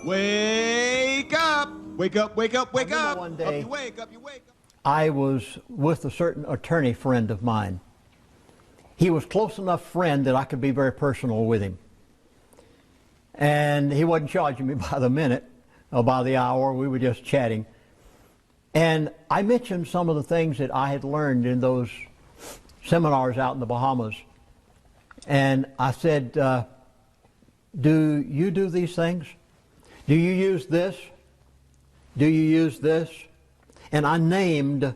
Wake up! Wake up, wake up, wake up! One day, up you wake, up you wake. I was with a certain attorney friend of mine. He was close enough friend that I could be very personal with him. And he wasn't charging me by the minute or by the hour. We were just chatting. And I mentioned some of the things that I had learned in those seminars out in the Bahamas. And I said, do you do these things? Do you use this? Do you use this? And I'll name them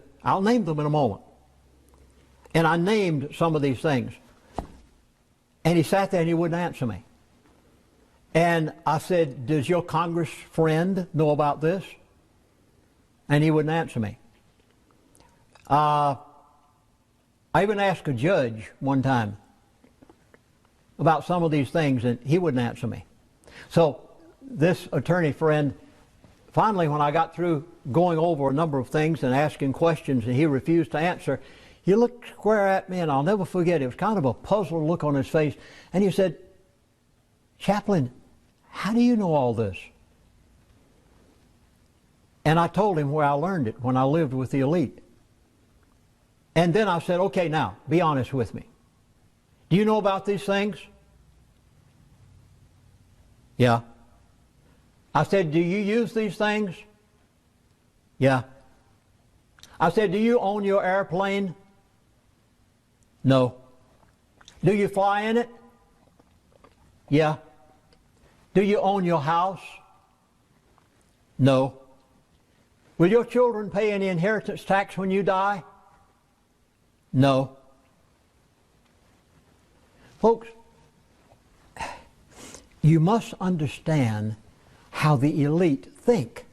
in a moment. And I named some of these things. And he sat there and he wouldn't answer me. And I said, does your Congress friend know about this? And he wouldn't answer me. I even asked a judge one time about some of these things, and he wouldn't answer me. So this attorney friend, finally when I got through going over a number of things and asking questions and he refused to answer, he looked square at me, and I'll never forget, it was kind of a puzzled look on his face, and he said, Chaplain, how do you know all this? And I told him where I learned it, when I lived with the elite. And then I said, okay, now, be honest with me. Do you know about these things? Yeah. I said, do you use these things? Yeah. I said, do you own your airplane? No. Do you fly in it? Yeah. Do you own your house? No. Will your children pay any inheritance tax when you die? No. Folks, you must understand how the elite think.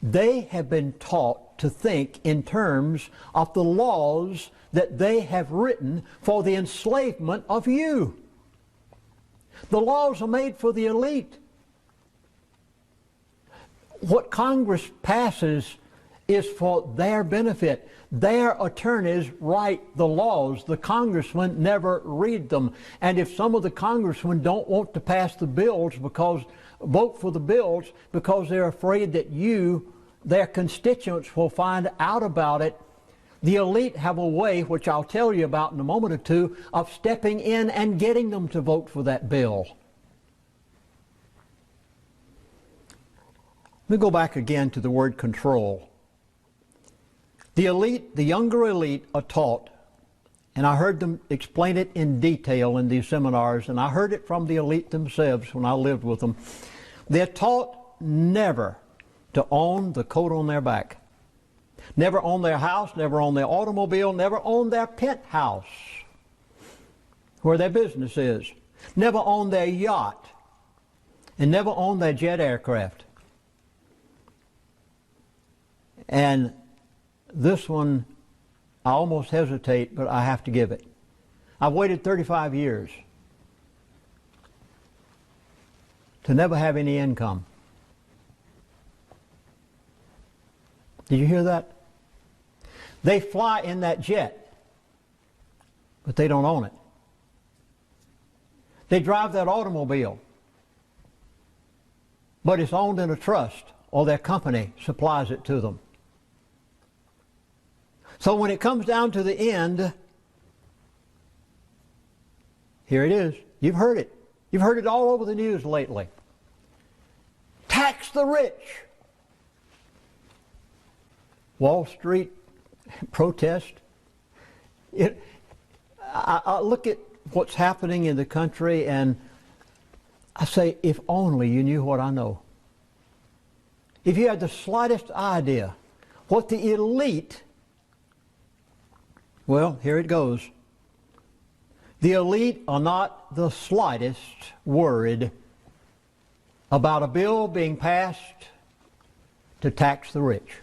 They have been taught to think in terms of the laws that they have written for the enslavement of you. The laws are made for the elite. What Congress passes is for their benefit. Their attorneys write the laws. The congressmen never read them. And if some of the congressmen don't want to pass the bills vote for the bills because they're afraid that their constituents, will find out about it, the elite have a way, which I'll tell you about in a moment or two, of stepping in and getting them to vote for that bill. Let me go back again to the word control. The elite, the younger elite, are taught, and I heard them explain it in detail in these seminars, and I heard it from the elite themselves when I lived with them. They're taught never to own the coat on their back. Never own their house, never own their automobile, never own their penthouse where their business is. Never own their yacht, and never own their jet aircraft. And this one, I almost hesitate, but I have to give it. I've waited 35 years to never have any income. Did you hear that? They fly in that jet, but they don't own it. They drive that automobile, but it's owned in a trust, or their company supplies it to them. So when it comes down to the end, here it is. You've heard it. You've heard it all over the news lately. Tax the rich. Wall Street protest. I look at what's happening in the country and I say, if only you knew what I know. If you had the slightest idea what the elite, well, here it goes. The elite are not the slightest worried about a bill being passed to tax the rich.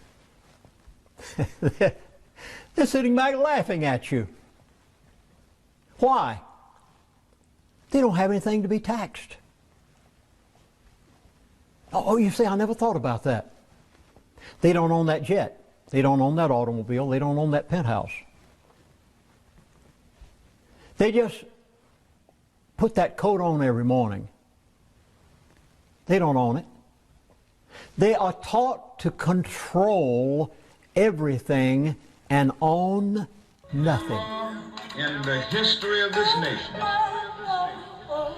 They're sitting back laughing at you. Why? They don't have anything to be taxed. Oh, you say, I never thought about that. They don't own that jet. They don't own that automobile. They don't own that penthouse. They just put that coat on every morning. They don't own it. They are taught to control everything and own nothing. In the history of this nation,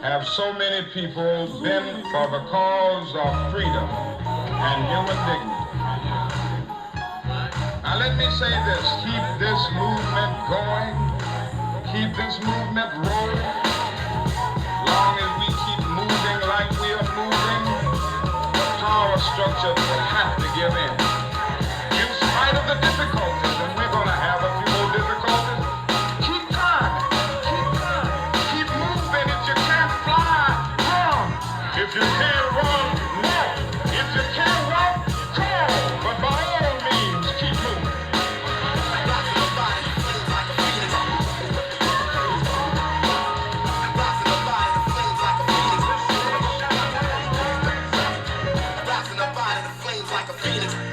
have so many people been for the cause of freedom and human dignity. Now let me say this, keep this movement going, keep this movement rolling. Long as we keep moving like we are moving, the power structure will have to give in. In spite of the difficulties, and we're going to have a few more difficulties, keep climbing, keep moving. If you can't fly, run. If you can't run, walk. If you can't walk, crawl. But by all means, keep moving. Like a phoenix.